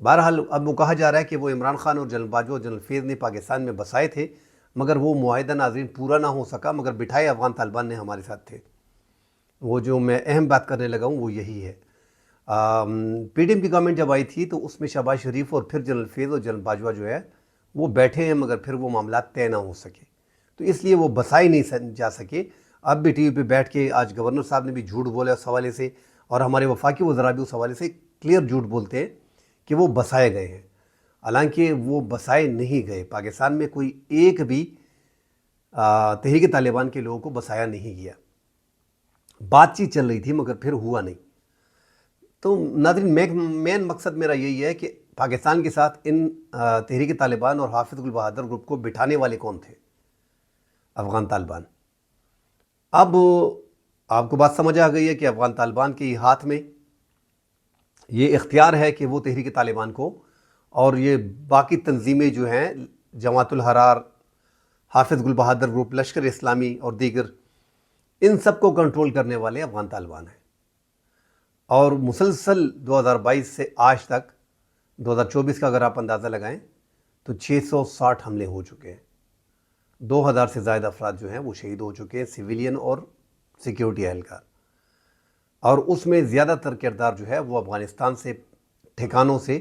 بہرحال اب وہ کہا جا رہا ہے کہ وہ عمران خان اور جنرل باجوہ اور جنرل فیض نے پاکستان میں بسائے تھے، مگر وہ معاہدہ ناظرین پورا نہ ہو سکا، مگر بٹھائے افغان طالبان نے ہمارے ساتھ تھے۔ وہ جو میں اہم بات کرنے لگا ہوں وہ یہی ہے۔ پی ڈی ایم کی گورنمنٹ جب آئی تھی تو اس میں شہباز شریف اور پھر جنرل فیض اور جنرل باجوہ جو ہے وہ بیٹھے ہیں، مگر پھر وہ معاملات طے نہ ہو سکے، تو اس لیے وہ بسائے نہیں جا سکے۔ اب بھی ٹی وی پہ بیٹھ کے آج گورنر صاحب نے بھی جھوٹ بولا اس حوالے سے، اور ہمارے وفاقی وزراء بھی اس حوالے سے کلیئر جھوٹ بولتے ہیں کہ وہ بسائے گئے ہیں، حالانکہ وہ بسائے نہیں گئے۔ پاکستان میں کوئی ایک بھی تحریک طالبان کے لوگوں کو بسایا نہیں گیا، بات چیت چل رہی تھی مگر پھر ہوا نہیں۔ تو ناظرین مین مقصد میرا یہی ہے کہ پاکستان کے ساتھ ان تحریک طالبان اور حافظ گل بہادر گروپ کو بٹھانے والے کون تھے؟ افغان طالبان۔ اب آپ کو بات سمجھ آ گئی ہے کہ افغان طالبان کے ہاتھ میں یہ اختیار ہے کہ وہ تحریک طالبان کو اور یہ باقی تنظیمیں جو ہیں جماعت الحرار، حافظ گل بہادر گروپ، لشکر اسلامی اور دیگر، ان سب کو کنٹرول کرنے والے افغان طالبان ہیں۔ اور مسلسل 2022 سے آج تک 2024 کا اگر آپ اندازہ لگائیں تو 660 حملے ہو چکے ہیں، 2000 سے زائد افراد جو ہیں وہ شہید ہو چکے ہیں، سویلین اور سیکیورٹی اہلکار، اور اس میں زیادہ تر کردار جو ہے وہ افغانستان سے ٹھکانوں سے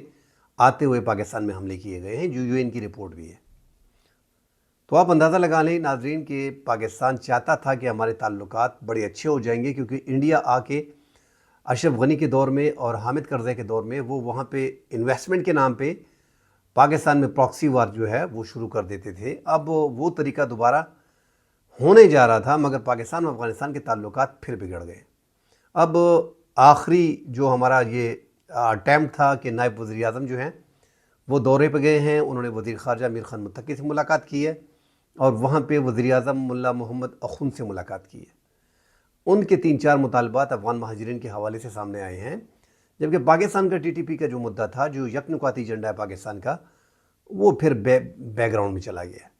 آتے ہوئے پاکستان میں حملے کیے گئے ہیں، جو یو این کی رپورٹ بھی ہے۔ تو آپ اندازہ لگا لیں ناظرین کہ پاکستان چاہتا تھا کہ ہمارے تعلقات بڑے اچھے ہو جائیں گے، کیونکہ انڈیا آ کے اشرف غنی کے دور میں اور حامد کرزئی کے دور میں وہ وہاں پہ انویسٹمنٹ کے نام پہ پاکستان میں پراکسی وار جو ہے وہ شروع کر دیتے تھے۔ اب وہ طریقہ دوبارہ ہونے جا رہا تھا، مگر پاکستان اور افغانستان کے تعلقات پھر بگڑ گئے۔ اب آخری جو ہمارا یہ اٹیمپٹ تھا کہ نائب وزیر اعظم جو ہیں وہ دورے پہ گئے ہیں، انہوں نے وزیر خارجہ امیر خان متقی سے ملاقات کی ہے، اور وہاں پہ وزیر اعظم ملا محمد اخوند سے ملاقات کی ہے۔ ان کے 3-4 مطالبات افغان مہاجرین کے حوالے سے سامنے آئے ہیں، جبکہ پاکستان کا ٹی ٹی پی کا جو مدعا تھا، جو یک نکاتی ایجنڈا ہے پاکستان کا، وہ پھر بیک گراؤنڈ میں چلا گیا ہے۔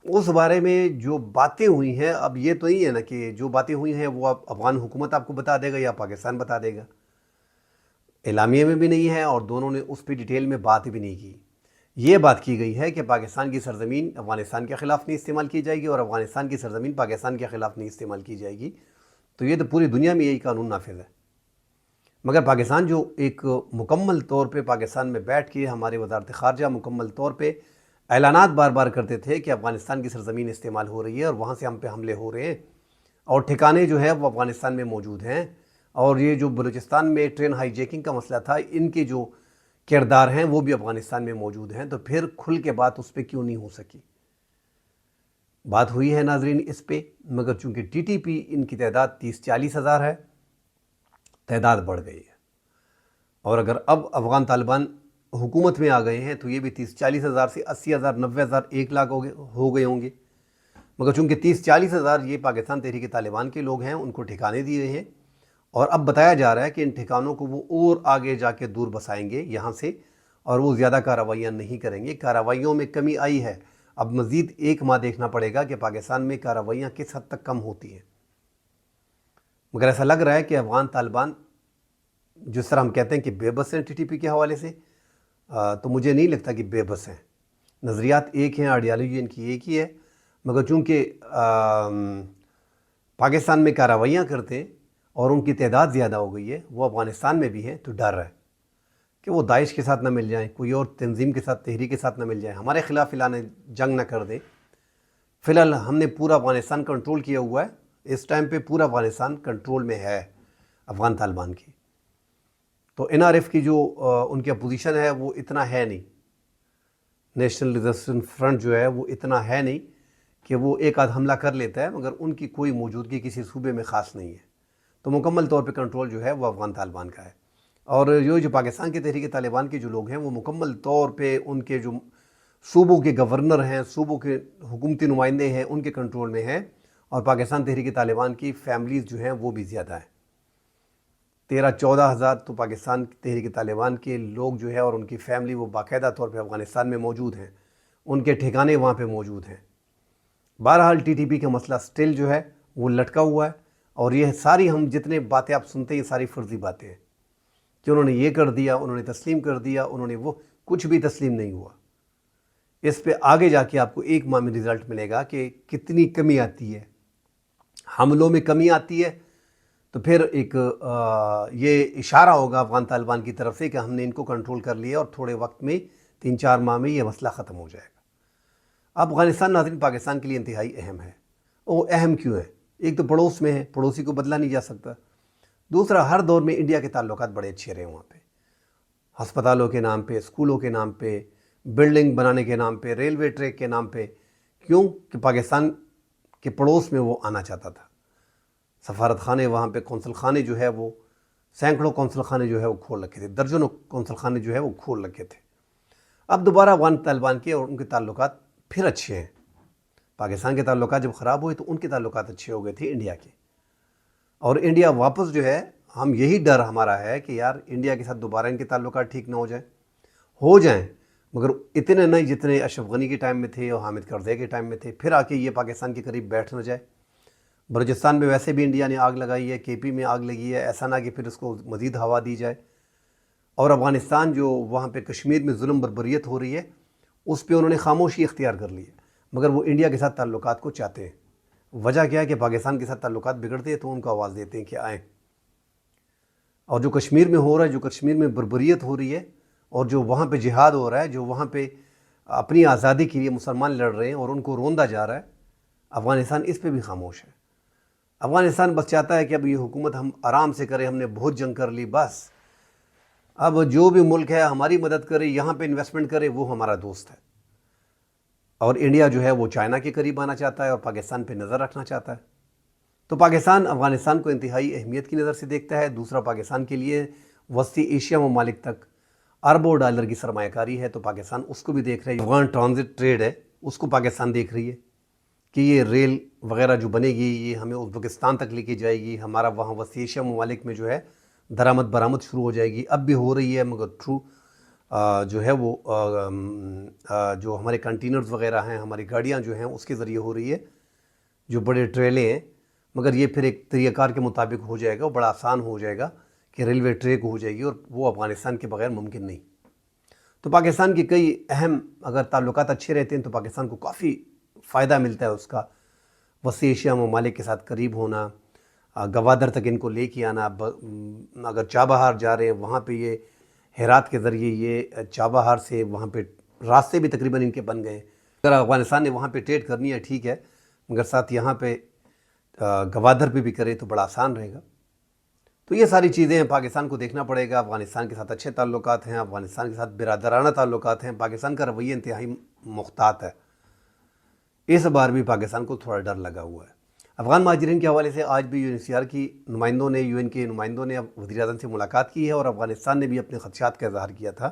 اس بارے میں جو باتیں ہوئی ہیں، اب یہ تو نہیں ہے نا کہ جو باتیں ہوئی ہیں وہ افغان حکومت آپ کو بتا دے گا یا پاکستان بتا دے گا، اعلامیہ میں بھی نہیں ہے، اور دونوں نے اس پہ ڈیٹیل میں بات بھی نہیں کی۔ یہ بات کی گئی ہے کہ پاکستان کی سرزمین افغانستان کے خلاف نہیں استعمال کی جائے گی، اور افغانستان کی سرزمین پاکستان کے خلاف نہیں استعمال کی جائے گی۔ تو یہ تو پوری دنیا میں یہی قانون نافذ ہے، مگر پاکستان جو ایک مکمل طور پہ پاکستان میں بیٹھ کے ہمارے وزارت خارجہ مکمل طور پہ اعلانات بار بار کرتے تھے کہ افغانستان کی سرزمین استعمال ہو رہی ہے اور وہاں سے ہم پہ حملے ہو رہے ہیں، اور ٹھکانے جو ہے وہ افغانستان میں موجود ہیں، اور یہ جو بلوچستان میں ٹرین ہائی جیکنگ کا مسئلہ تھا، ان کے جو کردار ہیں وہ بھی افغانستان میں موجود ہیں، تو پھر کھل کے بات اس پہ کیوں نہیں ہو سکی؟ بات ہوئی ہے ناظرین اس پہ، مگر چونکہ ٹی ٹی پی ان کی تعداد 30-40 ہزار ہے، تعداد بڑھ گئی ہے، اور اگر اب افغان طالبان حکومت میں آ گئے ہیں تو یہ بھی 30-40 ہزار سے 80 ہزار 90 ہزار 1 لاکھ ہو گئے ہوں گے، مگر چونکہ 30-40 ہزار یہ پاکستان تحریک طالبان کے لوگ ہیں، ان کو ٹھکانے دیے ہیں، اور اب بتایا جا رہا ہے کہ ان ٹھکانوں کو وہ اور آگے جا کے دور بسائیں گے یہاں سے، اور وہ زیادہ کارروائیاں نہیں کریں گے۔ کارروائیوں میں کمی آئی ہے، اب مزید 1 ماہ دیکھنا پڑے گا کہ پاکستان میں کارروائیاں کس حد تک کم ہوتی ہیں، مگر ایسا لگ رہا ہے کہ افغان طالبان جس طرح ہم کہتے ہیں کہ بے بس ہیں ٹی ٹی پی کے حوالے سے، تو مجھے نہیں لگتا کہ بے بس ہیں۔ نظریات ایک ہیں، آئیڈیالوجی ان کی ایک ہی ہے، مگر چونکہ پاکستان میں کارروائیاں کرتے ہیں اور ان کی تعداد زیادہ ہو گئی ہے، وہ افغانستان میں بھی ہیں، تو ڈر ہے کہ وہ داعش کے ساتھ نہ مل جائیں، کوئی اور تنظیم کے ساتھ، تحریک کے ساتھ نہ مل جائیں، ہمارے خلاف اعلان جنگ نہ کر دیں۔ فی الحال ہم نے پورا افغانستان کنٹرول کیا ہوا ہے، اس ٹائم پہ پورا افغانستان کنٹرول میں ہے افغان طالبان کی، تو این آر ایف کی جو ان کی اپوزیشن ہے وہ اتنا ہے نہیں، نیشنل ریزسٹنس فرنٹ جو ہے وہ اتنا ہے نہیں کہ وہ ایک آدھ حملہ کر لیتا ہے، مگر ان کی کوئی موجودگی کسی صوبے میں خاص نہیں ہے، تو مکمل طور پہ کنٹرول جو ہے وہ افغان طالبان کا ہے۔ اور یہ جو پاکستان کے تحریک طالبان کے جو لوگ ہیں وہ مکمل طور پہ ان کے جو صوبوں کے گورنر ہیں، صوبوں کے حکومتی نمائندے ہیں، ان کے کنٹرول میں ہیں، اور پاکستان تحریک طالبان کی فیملیز جو ہیں وہ بھی زیادہ ہیں، 13-14 ہزار تو پاکستان تحریک طالبان کے لوگ جو ہے اور ان کی فیملی وہ باقاعدہ طور پہ افغانستان میں موجود ہیں، ان کے ٹھکانے وہاں پہ موجود ہیں۔ بہرحال ٹی ٹی پی کا مسئلہ سٹل جو ہے وہ لٹکا ہوا ہے، اور یہ ساری ہم جتنے باتیں آپ سنتے ہیں یہ ساری فرضی باتیں ہیں، کہ انہوں نے یہ کر دیا، انہوں نے تسلیم کر دیا، انہوں نے وہ، کچھ بھی تسلیم نہیں ہوا۔ اس پہ آگے جا کے آپ کو ایک ماہ میں رزلٹ ملے گا کہ کتنی کمی آتی ہے، حملوں میں کمی آتی ہے، تو پھر ایک یہ اشارہ ہوگا افغان طالبان کی طرف سے کہ ہم نے ان کو کنٹرول کر لیا اور تھوڑے وقت میں 3-4 ماہ میں یہ مسئلہ ختم ہو جائے گا۔ افغانستان ناظرین پاکستان کے لیے انتہائی اہم ہے۔ وہ اہم کیوں ہے؟ ایک تو پڑوس میں ہے، پڑوسی کو بدلا نہیں جا سکتا۔ دوسرا، ہر دور میں انڈیا کے تعلقات بڑے اچھے رہے وہاں پہ، ہسپتالوں کے نام پہ، اسکولوں کے نام پہ، بلڈنگ بنانے کے نام پہ، ریلوے ٹریک کے نام پہ۔ کیوں کہ پاکستان کے پڑوس میں وہ آنا چاہتا تھا۔ سفارت خانے وہاں پہ، قونصل خانے جو ہے وہ سینکڑوں قونصل خانے جو ہے وہ کھول رکھے تھے، درجنوں قونصل خانے جو ہے وہ کھول رکھے تھے۔ اب دوبارہ افغان طالبان کے اور ان کے تعلقات پھر اچھے ہیں۔ پاکستان کے تعلقات جب خراب ہوئے تو ان کے تعلقات اچھے ہو گئے تھے انڈیا کے، اور انڈیا واپس جو ہے، ہم یہی ڈر ہمارا ہے کہ یار انڈیا کے ساتھ دوبارہ ان کے تعلقات ٹھیک نہ ہو جائیں مگر اتنے نہیں جتنے اشرف غنی کے ٹائم میں تھے اور حامد کرزئی کے ٹائم میں تھے، پھر آ کے یہ پاکستان کے قریب بیٹھ نہ جائے۔ بلوچستان میں ویسے بھی انڈیا نے آگ لگائی ہے، کے پی میں آگ لگی ہے، ایسا نہ کہ پھر اس کو مزید ہوا دی جائے۔ اور افغانستان جو وہاں پہ کشمیر میں ظلم بربریت ہو رہی ہے، اس پہ انہوں نے خاموشی اختیار کر لی ہے، مگر وہ انڈیا کے ساتھ تعلقات کو چاہتے ہیں۔ وجہ کیا ہے کہ پاکستان کے ساتھ تعلقات بگڑتے ہیں تو ان کو آواز دیتے ہیں کہ آئیں۔ اور جو کشمیر میں ہو رہا ہے، جو کشمیر میں بربریت ہو رہی ہے، اور جو وہاں پہ جہاد ہو رہا ہے، جو وہاں پہ اپنی آزادی کے لیے مسلمان لڑ رہے ہیں اور ان کو روندا جا رہا ہے، افغانستان اس پہ بھی خاموش ہے۔ افغانستان بس چاہتا ہے کہ اب یہ حکومت ہم آرام سے کریں، ہم نے بہت جنگ کر لی، بس اب جو بھی ملک ہے ہماری مدد کرے، یہاں پہ انویسٹمنٹ کرے، وہ ہمارا دوست ہے۔ اور انڈیا جو ہے وہ چائنا کے قریب آنا چاہتا ہے اور پاکستان پہ نظر رکھنا چاہتا ہے۔ تو پاکستان افغانستان کو انتہائی اہمیت کی نظر سے دیکھتا ہے۔ دوسرا، پاکستان کے لیے وسطی ایشیا ممالک تک اربوں ڈالر کی سرمایہ کاری ہے، تو پاکستان اس کو بھی دیکھ رہا ہے۔ افغان ٹرانزٹ ٹریڈ ہے، اس کو پاکستان دیکھ رہی ہے کہ یہ ریل وغیرہ جو بنے گی یہ ہمیں ازبکستان تک لے کے جائے گی، ہمارا وہاں وسطی ایشیا ممالک میں جو ہے درآمد برآمد شروع ہو جائے گی۔ اب بھی ہو رہی ہے، مگر ٹرو جو ہے وہ جو ہمارے کنٹینرز وغیرہ ہیں، ہماری گاڑیاں جو ہیں اس کے ذریعے ہو رہی ہے، جو بڑے ٹریلے ہیں، مگر یہ پھر ایک طریقہ کار کے مطابق ہو جائے گا، وہ بڑا آسان ہو جائے گا کہ ریلوے ٹریک ہو جائے گی، اور وہ افغانستان کے بغیر ممکن نہیں۔ تو پاکستان کے کئی اہم اگر تعلقات اچھے رہتے ہیں تو پاکستان کو کافی فائدہ ملتا ہے اس کا، وسطی ایشیا ممالک کے ساتھ قریب ہونا، گوادر تک ان کو لے کے آنا۔ اگر چابہار جا رہے ہیں وہاں پہ یہ ہیرات کے ذریعے یہ چابہار سے وہاں پہ راستے بھی تقریباً ان کے بن گئے۔ اگر افغانستان نے وہاں پہ ٹریڈ کرنی ہے ٹھیک ہے، مگر ساتھ یہاں پہ گوادر پہ بھی کرے تو بڑا آسان رہے گا۔ تو یہ ساری چیزیں ہیں، پاکستان کو دیکھنا پڑے گا۔ افغانستان کے ساتھ اچھے تعلقات ہیں، افغانستان کے ساتھ برادرانہ تعلقات ہیں۔ پاکستان کا رویہ انتہائی محتاط ہے، اس بار بھی پاکستان کو تھوڑا ڈر لگا ہوا ہے۔ افغان مہاجرین کے حوالے سے آج بھی UNHCR کی نمائندوں نے، UN کے نمائندوں نے وزیر اعظم سے ملاقات کی ہے، اور افغانستان نے بھی اپنے خدشات کا اظہار کیا تھا۔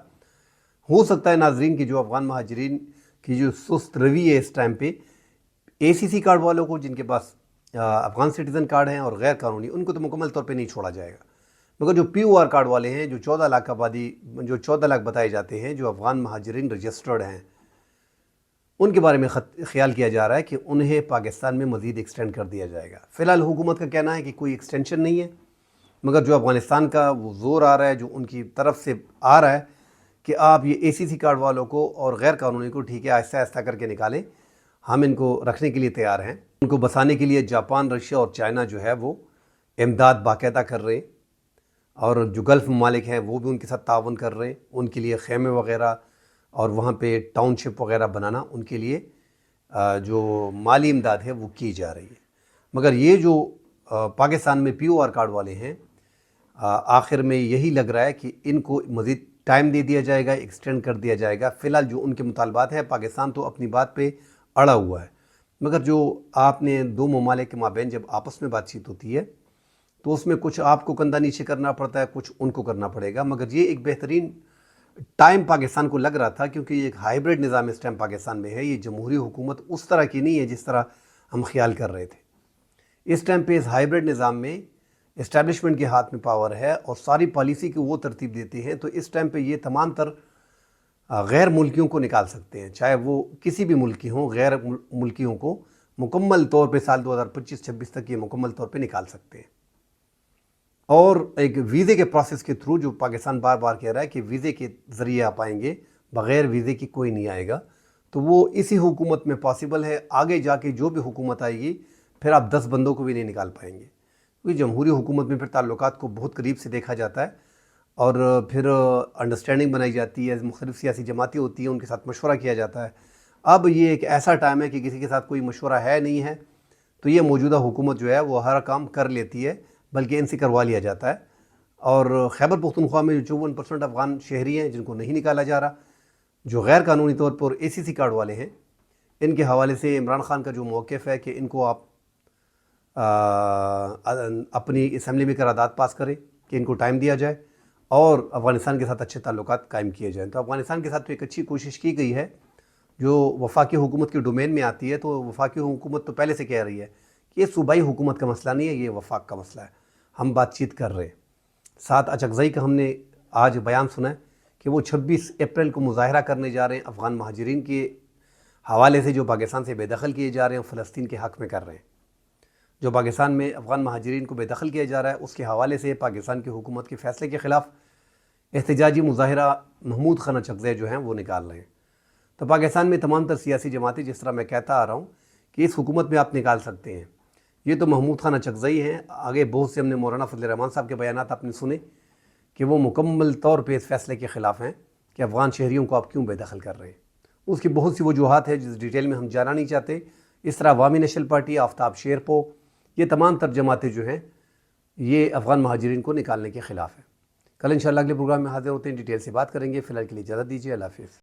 ہو سکتا ہے ناظرین کی جو افغان مہاجرین کی جو سست روی ہے اس ٹائم پہ، ACC کارڈ والوں کو جن کے پاس افغان سٹیزن کارڈ ہیں اور غیر قانونی، ان کو تو مکمل طور پہ نہیں چھوڑا جائے گا، مگر جو POR کارڈ والے ہیں، جو 14 لاکھ آبادی، جو 14 لاکھ بتائے جاتے ہیں جو افغان مہاجرین رجسٹرڈ ہیں، ان کے بارے میں خیال کیا جا رہا ہے کہ انہیں پاکستان میں مزید ایکسٹینڈ کر دیا جائے گا۔ فی الحال حکومت کا کہنا ہے کہ کوئی ایکسٹینشن نہیں ہے، مگر جو افغانستان کا وہ زور آ رہا ہے، جو ان کی طرف سے آ رہا ہے کہ آپ یہ ACC کارڈ والوں کو اور غیر قانونی کو ٹھیک ہے آہستہ آہستہ کر کے نکالیں، ہم ان کو رکھنے کے لیے تیار ہیں۔ ان کو بسانے کے لیے جاپان، رشیا اور چائنا جو ہے وہ امداد باقاعدہ کر رہے ہیں، اور جو گلف ممالک ہیں وہ بھی ان کے ساتھ تعاون کر رہے ہیں، ان کے لیے خیمے وغیرہ اور وہاں پہ ٹاؤن شپ وغیرہ بنانا، ان کے لیے جو مالی امداد ہے وہ کی جا رہی ہے۔ مگر یہ جو پاکستان میں POR کارڈ والے ہیں، آخر میں یہی لگ رہا ہے کہ ان کو مزید ٹائم دے دیا جائے گا، ایکسٹینڈ کر دیا جائے گا۔ فی الحال جو ان کے مطالبات ہیں، پاکستان تو اپنی بات پہ اڑا ہوا ہے، مگر جو آپ نے دو ممالک کے مابین جب آپس میں بات چیت ہوتی ہے تو اس میں کچھ آپ کو کندھا نیچے کرنا پڑتا ہے، کچھ ان کو کرنا پڑے گا۔ مگر یہ ایک بہترین ٹائم پاکستان کو لگ رہا تھا، کیونکہ یہ ایک ہائیبرڈ نظام اس ٹائم پاکستان میں ہے۔ یہ جمہوری حکومت اس طرح کی نہیں ہے جس طرح ہم خیال کر رہے تھے۔ اس ٹائم پہ اس ہائیبرڈ نظام میں اسٹیبلشمنٹ کے ہاتھ میں پاور ہے اور ساری پالیسی کو وہ ترتیب دیتے ہیں، تو اس ٹائم پہ یہ تمام تر غیر ملکیوں کو نکال سکتے ہیں، چاہے وہ کسی بھی ملک کی ہوں، غیر ملکیوں کو مکمل طور پہ سال 2025-26 تک یہ مکمل طور پہ نکال سکتے ہیں۔ اور ایک ویزے کے پروسیس کے تھرو، جو پاکستان بار بار کہہ رہا ہے کہ ویزے کے ذریعے آپ آئیں گے، بغیر ویزے کی کوئی نہیں آئے گا، تو وہ اسی حکومت میں پاسبل ہے۔ آگے جا کے جو بھی حکومت آئے گی پھر آپ 10 بندوں کو بھی نہیں نکال پائیں گے، کیونکہ جمہوری حکومت میں پھر تعلقات کو بہت قریب سے دیکھا جاتا ہے اور پھر انڈرسٹینڈنگ بنائی جاتی ہے، مختلف سیاسی جماعتیں ہوتی ہیں، ان کے ساتھ مشورہ کیا جاتا ہے۔ اب یہ ایک ایسا ٹائم ہے کہ کسی کے ساتھ کوئی مشورہ ہے نہیں ہے، تو یہ موجودہ حکومت جو ہے وہ ہر کام کر لیتی ہے، بلکہ ان سے کروا لیا جاتا ہے۔ اور خیبر پختونخوا میں جو 54% افغان شہری ہیں جن کو نہیں نکالا جا رہا، جو غیر قانونی طور پر ACC کارڈ والے ہیں، ان کے حوالے سے عمران خان کا جو موقف ہے کہ ان کو آپ اپنی اسمبلی میں قرارداد پاس کریں کہ ان کو ٹائم دیا جائے اور افغانستان کے ساتھ اچھے تعلقات قائم کیے جائیں۔ تو افغانستان کے ساتھ تو ایک اچھی کوشش کی گئی ہے جو وفاقی حکومت کے ڈومین میں آتی ہے، تو وفاقی حکومت تو پہلے سے کہہ رہی ہے کہ یہ صوبائی حکومت کا مسئلہ نہیں ہے، یہ وفاق کا مسئلہ ہے، ہم بات چیت کر رہے ہیں۔ 7 اچکزئی کا ہم نے آج بیان سنا ہے کہ وہ 26 اپریل کو مظاہرہ کرنے جا رہے ہیں افغان مہاجرین کے حوالے سے جو پاکستان سے بے دخل کیے جا رہے ہیں، فلسطین کے حق میں کر رہے ہیں۔ جو پاکستان میں افغان مہاجرین کو بے دخل کیا جا رہا ہے اس کے حوالے سے پاکستان کی حکومت کے فیصلے کے خلاف احتجاجی مظاہرہ محمود خان اچکزئی جو ہیں وہ نکال رہے ہیں۔ تو پاکستان میں تمام تر سیاسی جماعتیں، جس طرح میں کہتا آ رہا ہوں کہ اس حکومت میں آپ نکال سکتے ہیں، یہ تو محمود خان اچکزئی ہیں۔ آگے بہت سے ہم نے مولانا فضل الرحمان صاحب کے بیانات آپ نے سنے کہ وہ مکمل طور پہ اس فیصلے کے خلاف ہیں کہ افغان شہریوں کو آپ کیوں بے دخل کر رہے ہیں۔ اس کی بہت سی وجوہات ہیں جس ڈیٹیل میں ہم جانا نہیں چاہتے۔ اس طرح عوامی نیشنل پارٹی، آفتاب شیرپو، یہ تمام تر جماعتیں جو ہیں یہ افغان مہاجرین کو نکالنے کے خلاف ہیں۔ کل انشاءاللہ اگلے پروگرام میں حاضر ہوتے ہیں، ڈیٹیل سے بات کریں گے۔ فی الحال کے لیے اجازت دیجیے، اللہ حافظ۔